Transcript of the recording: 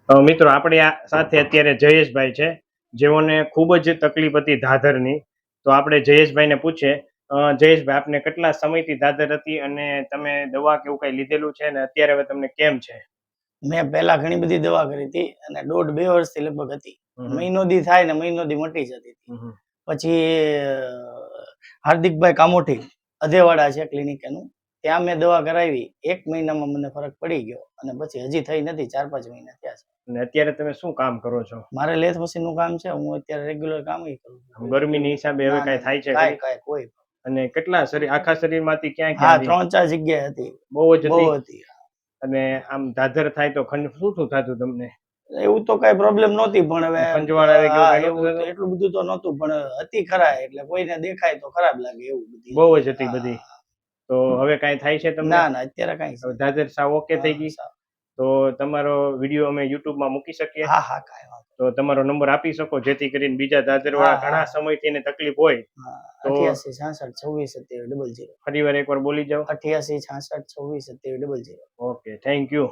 મિત્રો આપણે આ સાથે અત્યારે જયેશભાઈ છે, જેઓને ખૂબ જ તકલીફ હતી ધાધરની. તો આપણે જયેશભાઈને પૂછીએ. જયેશભાઈ, આપને કેટલા સમયથી ધાધર હતી અને તમે દવા કે એવું કઈ લીધેલું છે, અને અત્યારે હવે તમને કેમ છે? મેં પહેલા ઘણી બધી દવા કરી હતી અને 1.5-2 વર્ષથી લગભગ હતી. મહિનો દી થાય ને મહિનો દી મટી જતી હતી. પછી હાર્દિકભાઈ કામોઠી અધેવાડા છે ક્લિનિક એનું, ત્યાં મેં દવા કરાવી. 1 મહિનામાં મને ફરક પડી ગયો અને પછી હજી થઈ નથી, 4-5 મહિના થયા છે. અને અત્યારે તમે શું કામ કરો છો? મારે લેથ મશીન નું કામ છે. હું અત્યારે રેગ્યુલર કામ કરું છું. ગરમીની હિસાબે હવે કઈ થાય છે? કાંઈ કોઈ. અને કેટલા આખા શરીરમાંથી ક્યાં હા, ક્યાં? 3-4 જગ્યાએ હતી. બહુ જ હતી. અને આમ ધાધર થાય તો શું શું થતું તમને? એવું તો કઈ પ્રોબ્લેમ નહોતી, પણ હવે ખંજવાળ આવે કે એટલું બધું તો નહોતું, પણ હતી ખરા. એટલે કોઈને દેખાય તો ખરાબ લાગે એવું બધું. બહુ જ હતી બધી. તો હવે કઈ થાય છે તમને? ના, અત્યારે કઈ. ધાધર સાવ ઓકે થઈ ગઈ? તો તમારો વિડીયો અમે યુટ્યુબમાં મૂકી શકીએ? હા, કાંઈ વાંધો. તો તમારો નંબર આપી શકો, જેથી કરીને બીજા ધાધરવાળા ઘણા સમયથી એને તકલીફ હોય. 88 66 26 27 00. ફરીવાર એકવાર બોલી જાઓ. 88 66 26 27 00. Okay, thank you.